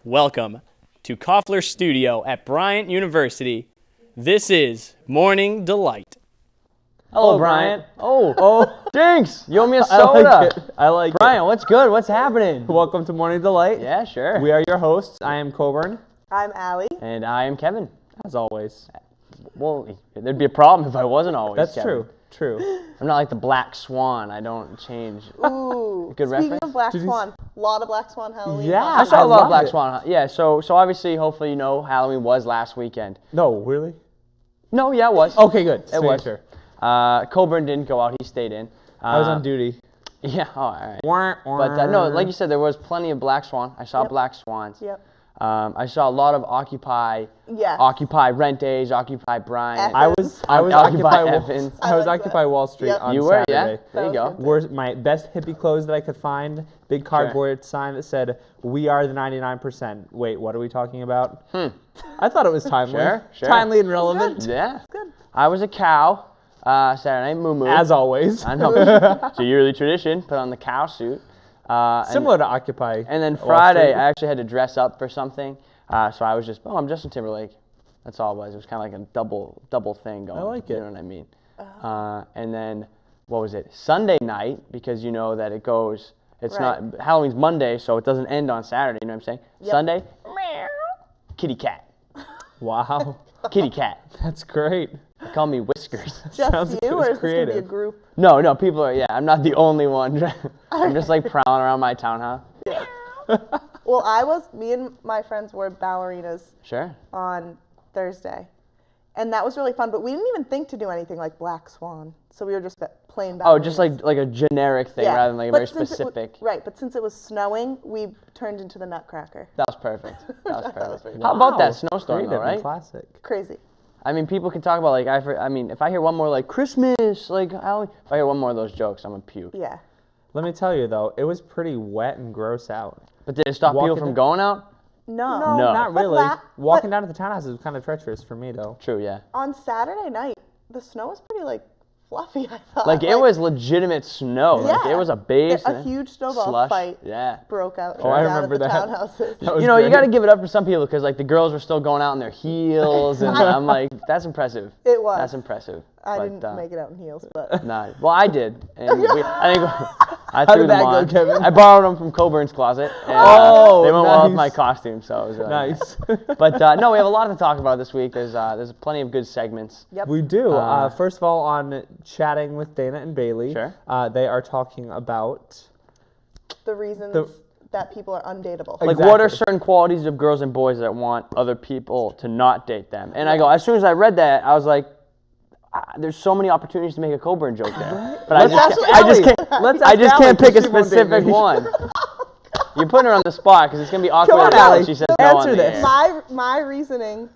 Welcome to Koffler Studio at Bryant University. This is Morning Delight. Hello, Bryant. Oh, Jinx, you owe me a soda. I like Bryant, what's good? What's happening? Welcome to Morning Delight. Yeah, sure. We are your hosts. I am Coburn, I'm Allie. And I am Kevin. as always. Well, there'd be a problem if I wasn't always That's Kevin. true. I'm not like the Black Swan. I don't change. Ooh. Good Speaking reference. of Black Did you Swan, a lot of Black Swan Halloween. Yeah, I vibes. saw a lot love of Black it. Swan. Yeah, so obviously, hopefully you know, Halloween was last weekend. No, really? No, yeah, it was. Okay, good. It was. Sure. Coburn didn't go out. He stayed in. I was on duty. Yeah, oh, all right. But no, like you said, there was plenty of Black Swan. I saw Yep. Black Swans. Yep. I saw a lot of Occupy. Yes. Occupy Rent Days, Occupy Bryant. I was Occupy Occupy Evans. I was I like Occupy that. Wall Street Yep. on You were, yeah? Saturday. There you That go. was good. Wore my best hippie clothes that I could find. Big cardboard sign that said, "We are the 99%." Wait, what are we talking about? I thought it was timely. Sure. Timely and relevant. Yeah. Good. I was a cow. Saturday night, moo moo. As always. I know. It's a yearly tradition. Put on the cow suit. Similar to Occupy. And then Wall Friday, Street. I actually had to dress up for something. So I was just, I'm Justin Timberlake. That's all it was. It was kind of like a double thing going. I like You it. know what I mean? And then, what was it? Sunday night, because you know that it goes, it's Right. not, Halloween's Monday, so it doesn't end on Saturday, you know what I'm saying? Yep. Sunday, meow, kitty cat. Wow. Kitty cat. That's great. They call me Whiskers. Just Sounds you, good. or It's is this going to be a creative. group? No, people are, yeah, I'm not the only one. I'm just like prowling around my townhouse. Well, me and my friends were ballerinas Sure. on Thursday. And that was really fun, but we didn't even think to do anything like Black Swan. So we were just plain ballerinas. Oh, just like a generic thing Yeah. rather than like a But very since it wa- specific. right, but since it was snowing, we turned into the Nutcracker. That was perfect. That was perfect. pretty How about that Wow. snowstorm Creative though, and right? Classic. Crazy. I mean, people can talk about like I mean, if I hear one more like Christmas, like Halloween, if I hear one more of those jokes, I'm gonna puke. Yeah. Let me tell you though, it was pretty wet and gross out. But did it stop people Walking from down- going out? No. No. Not But really. that- Walking but- down to the townhouse is kind of treacherous for me though. True, yeah. On Saturday night, the snow was pretty like fluffy, I thought. Like it was legitimate snow. Like it was a base. A huge snowball slush. fight Yeah. broke out Oh, I down remember at the that. townhouses. That was You know, you great. got to give it up for some people because like the girls were still going out in their heels, and I'm like, that's impressive. It was. That's impressive. I But, didn't make it out in heels, but Nah. Well, I did, and I think I How threw did them that go, on. Kevin? I borrowed them from Coburn's closet. And, Oh, they went well with nice. my costume, so it was really Nice. But no, we have a lot to talk about this week. There's plenty of good segments. yep. We do. First of all, on Chatting with Dana and Bailey, Sure. They are talking about The reasons that people are undateable. Like, what are Exactly. certain qualities of girls and boys that want other people to not date them? And I go, as soon as I read that, I was like, there's so many opportunities to make a Coburn joke there. But I just can't Let's I ask just Allie, can't pick a 'cause she won't date specific me. one. You're putting her on the spot because it's gonna be awkward on, if Allie. she says no Answer on the this. air. My reasoning,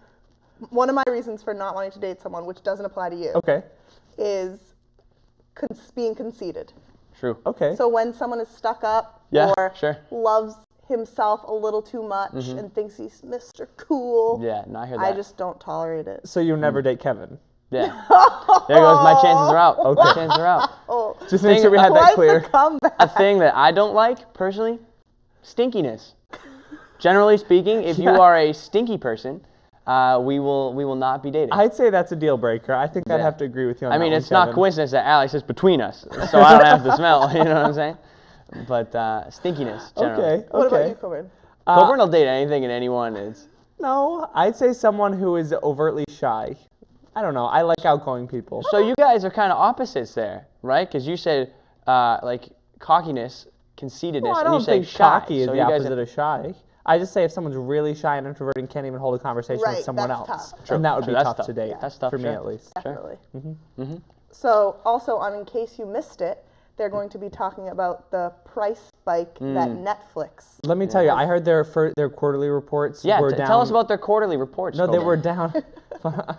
one of my reasons for not wanting to date someone, which doesn't apply to you, okay. is being conceited. True. Okay. So when someone is stuck up Yeah, or sure. loves himself a little too much and thinks he's Mr. Cool, Yeah, no, I hear that. I just don't tolerate it. So you'll never date Kevin. Yeah. There goes my chances are out. Okay. My chances are out. Oh, Just make sure we had that quite clear. the comeback. A thing that I don't like personally, stinkiness. Generally speaking, if you are a stinky person, we will not be dating. I'd say that's a deal breaker. I think I'd Yeah. have to agree with you on I that mean, one, it's not Kevin. coincidence that Alex is between us, so I don't have to smell. You know what I'm saying? But stinkiness. Generally. Okay. What about Okay. you, Coburn? Coburn will date anything and anyone. It's No, I'd say someone who is overtly shy. I don't know. I like outgoing people. so you guys are kind of opposites there, right? Because you said like cockiness, conceitedness, Well, I and you don't say think shy. cocky is So the you guys opposite of shy. I just say if someone's really shy and introverted and can't even hold a conversation Right, with someone that's else, tough. then that would True, be that's tough tough. to date. Yeah, that's tough, for me sure. at least. Definitely. So also in case you missed it, they're going to be talking about the price spike that Netflix. Let me tell you, I heard their quarterly reports Yeah, were down. tell us about their quarterly reports. No, they Coburn. were down.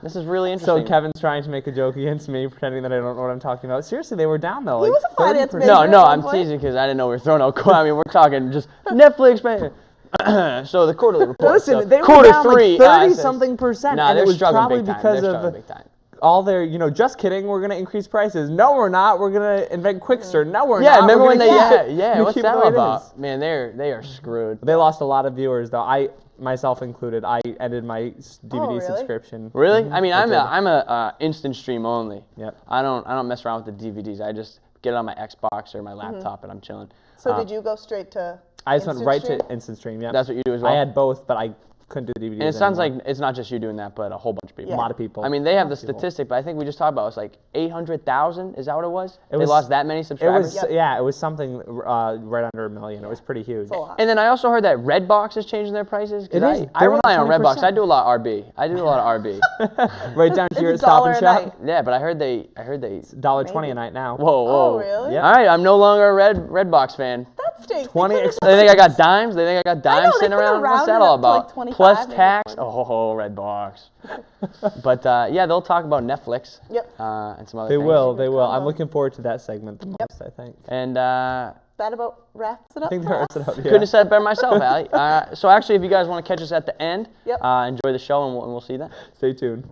This is really So interesting. Kevin's trying to make a joke against me, pretending that I don't know what I'm talking about. Seriously, they were down though. He like was a finance 30%. major. No, at no, one I'm point? teasing because I didn't know we were throwing out. I mean, we're talking just Netflix. So the quarterly report. Listen, so they were quarter down three, like 30-something percent, Nah, and they're it was struggling probably big time. because They're of struggling big time. all their, just kidding, we're going to increase prices. No, we're not. We're going to invent Quickster. No, we're not. Remember We're when gonna they, keep it. yeah, We what's keep that it the way all it about? is. Man, they are screwed. They lost a lot of viewers, though. I, myself included, I ended my DVD really? subscription. Really? I mean, I'm did. a instant stream only. Yep. I don't mess around with the DVDs. I just get it on my Xbox or my laptop and I'm chilling. So did you go straight to I just went Instant right Stream? to Instant Stream, yeah. That's what you do as well? I had both, but I couldn't do the DVDs And it sounds anymore. like it's not just you doing that, but a whole bunch of people. A lot of people. I mean, they have the statistic, but I think we just talked about it was like 800,000. Is that what it was? They was- lost that many It subscribers? was, it was something right under $1 million. It was pretty huge. It's a lot. And then I also heard that Redbox is changing their prices. 'Cause It is. I They're rely on up Redbox. 20%. I do a lot of RB. Right down here at It's Stop and $1 a Shop. night. Yeah, but I heard they. $1.20 a night now. Whoa. Oh, really? Yep. All right, I'm no longer a Redbox fan. That stinks. 20 They could've- ex- They think I got dimes. They think I got dimes they sitting could've around. What's rounded that all up to, like, about? 25, Plus maybe tax. 40. Oh, Redbox. But yeah, they'll talk about Netflix. Yep. And some other They things. will. They will. I'm combo. looking forward to that segment the most, I think. And That about wraps it up I think for that wraps us. it up. Yeah. couldn't have said it better myself, Allie. So actually, if you guys want to catch us at the end, Yep. enjoy the show, and we'll see you then. Stay tuned.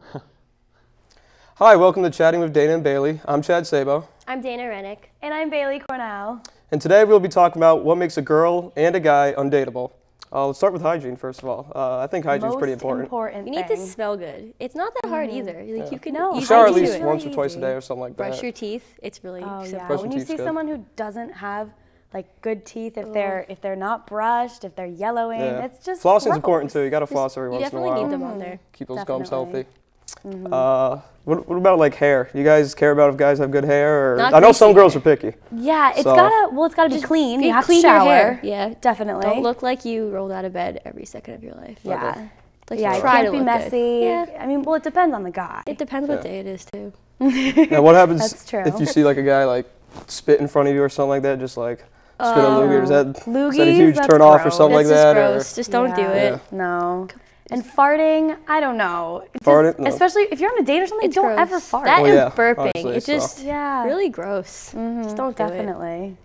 Hi, welcome to Chatting with Dana and Bailey. I'm Chad Sabo, I'm Dana Rennick. And I'm Bailey Cornell. and today we'll be talking about what makes a girl and a guy undateable. Let's start with hygiene, first of all. I think hygiene is pretty important. important You need to thing. smell good. It's not that hard either. Like you can No, you Shower at can do least it. once or Really twice a easy. day or something like Brush that. your teeth. It's really Oh simple. yeah. Brush When your you teeth's see good. someone who doesn't have like good teeth, if they're not brushed, if they're yellowing, Yeah. it's just Flossing's gross. important too. You gotta floss every You once in a definitely while. need them on there. Keep those gums Definitely. healthy. What about like hair? You guys care about if guys have good hair? Or Not I know some greasy girls are picky. Yeah, it's So- gotta be clean. You have clean to shower. your hair. Yeah. Definitely. Don't look like you rolled out of bed every second of your life. Yeah. Like Yeah, it try can't to be look messy. Good. Yeah. I mean, well, it depends on the guy. It depends what day it is too. And what happens That's true. if you see like a guy like spit in front of you or something like that? Just like spit a loogie. Is that a Loogies, huge that's turn off or gross. something like That's that? just gross. Just don't do Yeah. it. No. And farting, I don't know. It Farting? just- No. Especially if you're on a date or something, It's don't gross. ever fart. That Well, and yeah, burping. honestly, It's so. just yeah. really gross. Just don't do it. Definitely.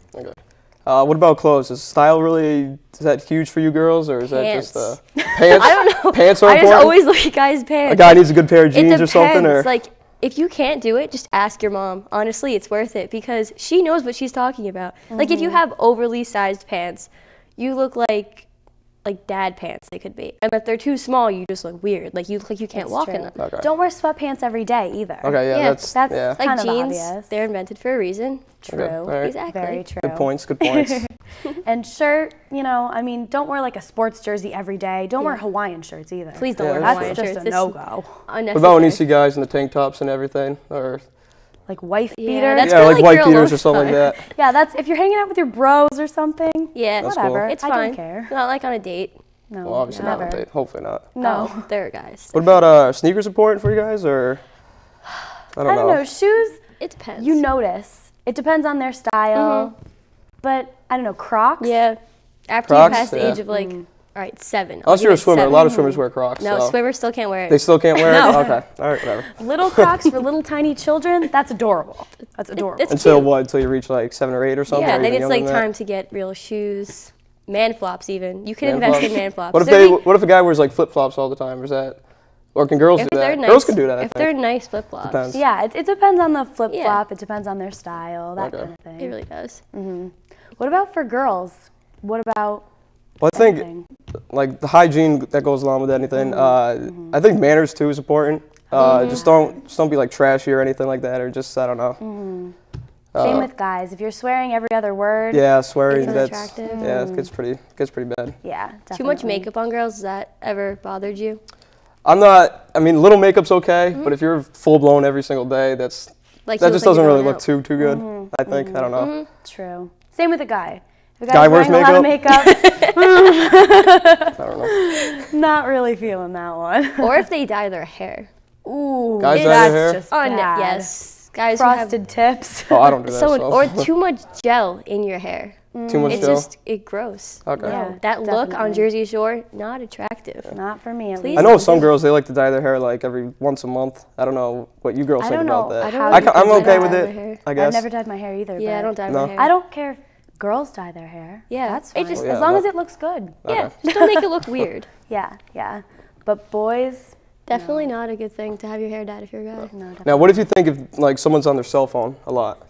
What about clothes? Is style really, is that huge for you girls, or is that just Pants. pants? I don't know. Pants are I just important? always look at guys' pants. A guy needs a good pair of It jeans or depends. something, or Like, if you can't do it, just ask your mom. Honestly, it's worth it because she knows what she's talking about. Like, if you have overly sized pants, you look like dad pants they could be. And if they're too small, you just look weird. Like, you look like you can't walk in them. Okay. Don't wear sweatpants every day either. Okay, yeah, Yeah, that's that's yeah. Like kind of jeans, obvious. they're invented for a reason. True. all right. Exactly. Very true. Good points. Good points. And shirt, I mean, don't wear like a sports jersey every day. Don't wear Hawaiian shirts either. Please don't Yeah, wear that's Hawaiian That's shirts. just a no-go. Unnecessary. What about when you see guys in the tank tops and everything, or Like wife Yeah, beater. that's yeah, kinda like like white girl beaters or love something like that? Yeah, that's if you're hanging out with your bros or something. Yeah, That's cool. Whatever. it's I fine. don't care. Not like on a date. No, Well, obviously not on never. a date. Hopefully not. No. Oh, there are guys. What about sneakers important for you guys, or I I don't know. Shoes, It depends. you notice. It depends on their style. But I don't know, Crocs? Yeah. After Crocs? you pass the Yeah. age of like, all right, 7. Unless you're a swimmer, a lot of 7. swimmers wear Crocs. No, so swimmers still can't wear it. They still can't wear No. it. Okay, all right, whatever. Little Crocs for little tiny children, that's adorable. That's adorable. It's Until cute. what? Until you reach like 7 or 8 or something. Yeah, or then even it's younger like than that? time to get real shoes. Man flops even. You can Man invest flops? in man flops. What if They're they? like- What if a guy wears like flip flops all the time? Is that? Or can girls if do they're that? nice, Girls can do that. I if they're think. nice flip flops. Depends. Yeah, it depends on the flip Yeah. flop. It depends on their style, that Okay. kind of thing. It really does. What about for girls? What about Well, I think anything? like the hygiene that goes along with anything. I think manners too is important. Just don't be like trashy or anything like that, or just I don't know. Same with guys. If you're swearing every other word, Yeah, swearing. It's That's unattractive. yeah, it gets pretty bad. yeah, definitely. Too much makeup on girls, has that ever bothered you? I'm not. I mean, little makeup's okay, but if you're full blown every single day, that Like you just look like doesn't you're really going look out. too good. I think. I don't know. True. Same with a guy. If a Guy guy's wears wearing a lot of makeup, I don't know. not really feeling that one. Or if they dye their hair. Ooh, Guys dye that's their hair? just Oh, no, bad. yes. Guys Frosted tips. Oh, I don't do that. who have So. or too much gel in your hair. Too much It's gel. just gross. Okay. Yeah, That look on definitely. Jersey Shore, not attractive. Not for me, at Please least. I know some girls they like to dye their hair like every once a month. I don't know what you girls I think don't about know. that. I don't know I if you am can okay dye with my it. hair. I guess. I've never dyed my hair either. Yeah, I but don't dye No. my hair. I don't care if girls dye their hair. Yeah, that's it fine. just- Yeah, as long no. as it looks good. Yeah, just don't make it look weird. Yeah, yeah. But boys, Definitely not a good thing to have your hair dyed if you're a guy. No, Now, what if you think if like someone's on their cell phone a lot?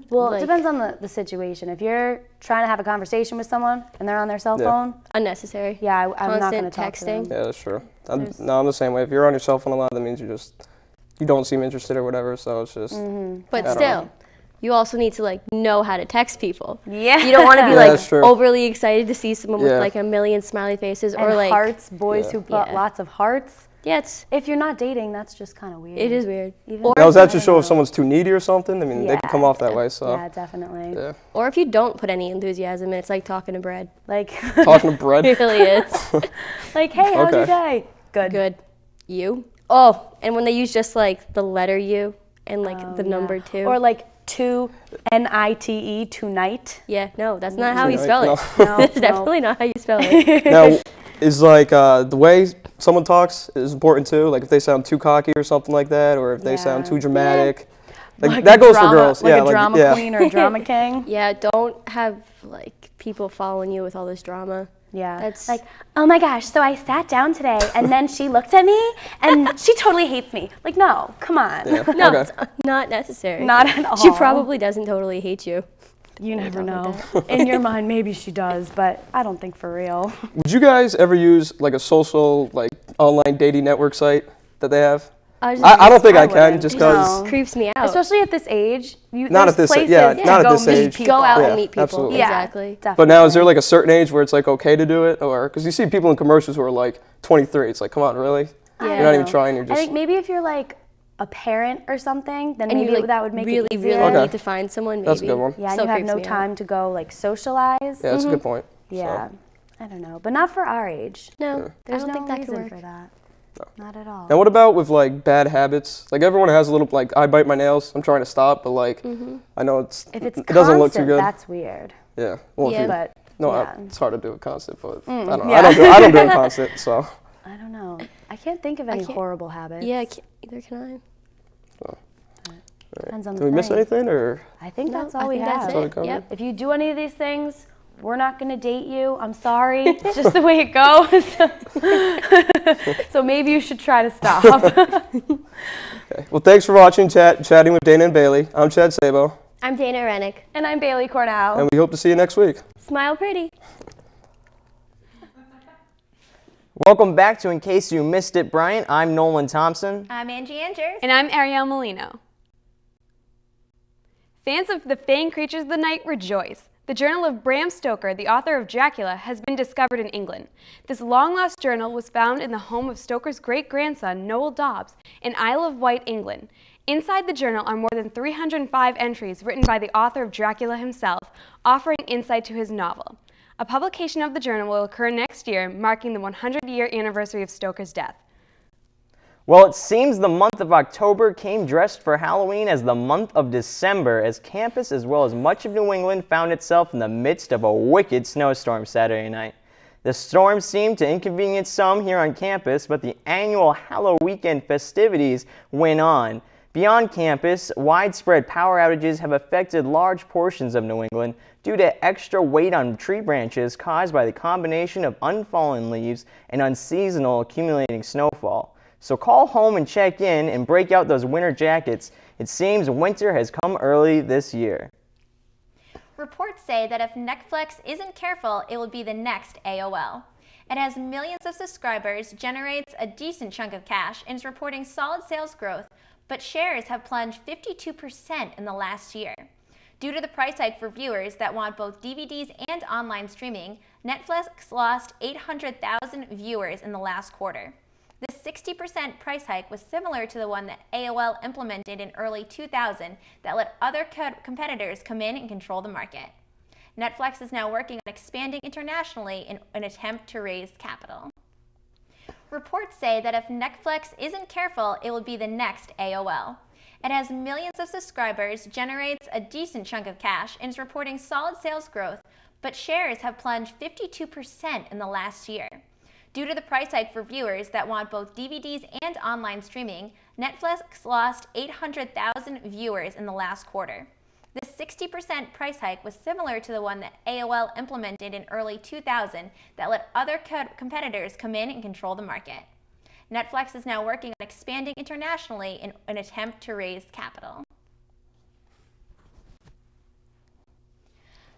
Well, Like- it depends on the situation. If you're trying to have a conversation with someone and they're on their cell Yeah. phone, Unnecessary. yeah, I'm not going to Constant talk to them. texting. Yeah, that's true. I'm the same way. If you're on your cell phone a lot, that means you don't seem interested or whatever. So it's just. But I don't still, know. you also need to like know how to text people. Yeah. You don't want to be Yeah, like that's true. overly excited to see someone with Yeah. like a million smiley faces And or like hearts, boys who put Yeah. lots of hearts. yeah, it's If you're not dating, that's just kind of weird. it is weird. Even Or Now, does that just I show don't if someone's too needy or something? I mean, they can come off that way. So. Yeah, definitely. Yeah. or if you don't put any enthusiasm in, it's like talking to bread. Like, Talking to bread. It really is. like, hey, how's your Okay. day? Good. Good. You. Oh, and when they use just like the letter U and like the number 2. Or like NITE, tonight. yeah, no, that's not how you Tonight, spell it. No, That's no. definitely not how you spell it. Now, is like the way someone talks is important too. Like if they sound too cocky or something like that, or if they sound Yeah. too dramatic. Like, Like that a goes drama, for girls. Like yeah, a drama yeah. queen or a drama king. Yeah, don't have like people following you with all this drama. Yeah. That's Like, oh my gosh, so I sat down today and then she looked at me and she totally hates me. Like, no, come on. Yeah. no, Okay. it's not necessary. Not at all. She probably doesn't totally hate you. You never know. In your mind, maybe she does, but I don't think for real. Would you guys ever use like a social like online dating network site that they have? I I don't think I can wouldn't. just because. No. creeps me out. Especially at this age. Not there's at this- places yeah, to not at go this meet age. people. Go out Yeah, and meet people. absolutely. Yeah, Exactly. definitely. But now, is there like a certain age where it's like okay to do it, or because you see people in commercials who are like 23? It's like, come on, really? Yeah. You're not even trying. You're I just. think maybe if you're like a parent or something, then And maybe you like that would make really, it easier. really Okay. need to find someone. Maybe. That's a good one. Yeah, and Still you have creeps no me out. time to go like socialize. Yeah, that's a good point. Yeah. I don't know, but not for our age. No, There's I don't no think that could reason work. for that. Not at all. Now, what about with like bad habits? Like everyone has a little like I bite my nails. I'm trying to stop, but like I know If it's it doesn't look too constant, good. that's weird. Yeah. Well, Yeah. if you, But no, yeah. it's hard to do it constant, but I don't know. yeah. I don't do it constant, so. I don't know. I can't think of any can't- horrible habits. Yeah, either can Depends on Did the we miss thing. anything, or I think I. that's all I we think have. that's all we it. covered? Yep. If you do any of these things, we're not going to date you. I'm sorry. It's just the way it goes. So maybe you should try to stop. okay. Well, thanks for watching Chatting with Dana and Bailey. I'm Chad Sabo, I'm Dana Rennick. And I'm Bailey Cornell. and we hope to see you next week. Smile pretty. Welcome back to In Case You Missed It, Bryant. I'm Nolan Thompson. I'm Angie Andrews. And I'm Ariel Molino. Fans of the Fang Creatures of the Night rejoice. The journal of Bram Stoker, the author of Dracula, has been discovered in England. This long-lost journal was found in the home of Stoker's great-grandson, Noel Dobbs, in Isle of Wight, England. Inside the journal are more than 305 entries written by the author of Dracula himself, offering insight to his novel. A publication of the journal will occur next year, marking the 100-year anniversary of Stoker's death. Well, it seems the month of October came dressed for Halloween as the month of December, as campus as well as much of New England found itself in the midst of a wicked snowstorm Saturday night. The storm seemed to inconvenience some here on campus, but the annual Halloween weekend festivities went on. Beyond campus, widespread power outages have affected large portions of New England due to extra weight on tree branches caused by the combination of unfallen leaves and unseasonal accumulating snowfall. So call home and check in and break out those winter jackets. It seems winter has come early this year. Reports say that if Netflix isn't careful, it will be the next AOL. It has millions of subscribers, generates a decent chunk of cash, and is reporting solid sales growth, but shares have plunged 52% in the last year. Due to the price hike for viewers that want both DVDs and online streaming, Netflix lost 800,000 viewers in the last quarter. This 60% price hike was similar to the one that AOL implemented in early 2000 that let other competitors come in and control the market. Netflix is now working on expanding internationally in an attempt to raise capital. Reports say that if Netflix isn't careful, it will be the next AOL. It has millions of subscribers, generates a decent chunk of cash, and is reporting solid sales growth, but shares have plunged 52% in the last year. Due to the price hike for viewers that want both DVDs and online streaming, Netflix lost 800,000 viewers in the last quarter. This 60% price hike was similar to the one that AOL implemented in early 2000 that let other competitors come in and control the market. Netflix is now working on expanding internationally in an attempt to raise capital.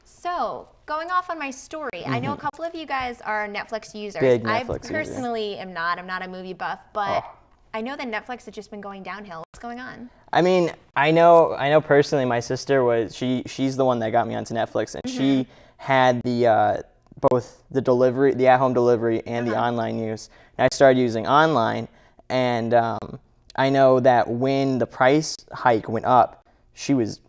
So, going off on my story, I know a couple of you guys are Netflix users. Big Netflix I personally am not. I'm not a movie buff, but I know that Netflix has just been going downhill. What's going on? I mean, I know personally my sister was, she's the one that got me onto Netflix, and she had the both the delivery, the at-home delivery, and the online use. And I started using online, and I know that when the price hike went up, she was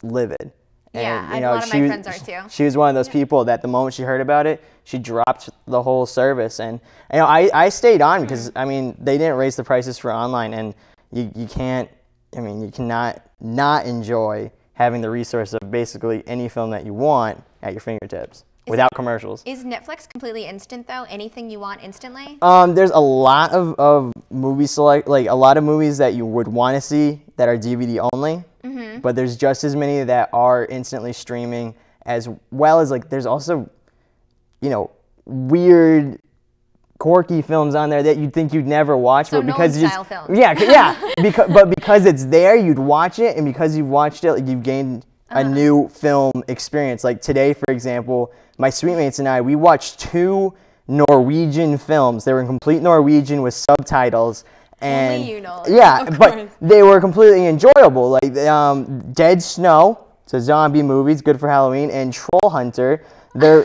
livid. Yeah, And, a lot of my friends are too. She was one of those people that the moment she heard about it, she dropped the whole service. And you know, I stayed on because I mean they didn't raise the prices for online, and you can't. I mean, you cannot not enjoy having the resource of basically any film that you want at your fingertips without commercials. Is Netflix completely instant though? Anything you want instantly? There's a lot of movie like a lot of movies that you would want to see that are DVD only. But there's just as many that are instantly streaming, as well as like there's also, you know, weird, quirky films on there that you'd think you'd never watch, So but because Nolan-style films. yeah, because it's there, you'd watch it, and because you've watched it, like, you've gained a new film experience. Like today, for example, my suitemates and I, we watched 2 Norwegian films. They were in complete Norwegian with subtitles. And Only you know. yeah, but they were completely enjoyable. Like Dead Snow, it's a zombie movie, it's good for Halloween, and Troll Hunter. They're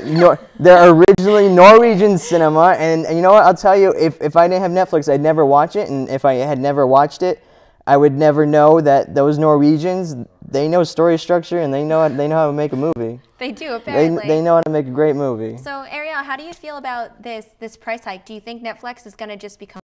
originally Norwegian cinema, and you know what? I'll tell you, if I didn't have Netflix, I'd never watch it, and if I had never watched it, I would never know that those Norwegians, they know story structure, and they know how to make a movie. They do, apparently. They know how to make a great movie. So Ariel, how do you feel about this price hike? Do you think Netflix is going to just become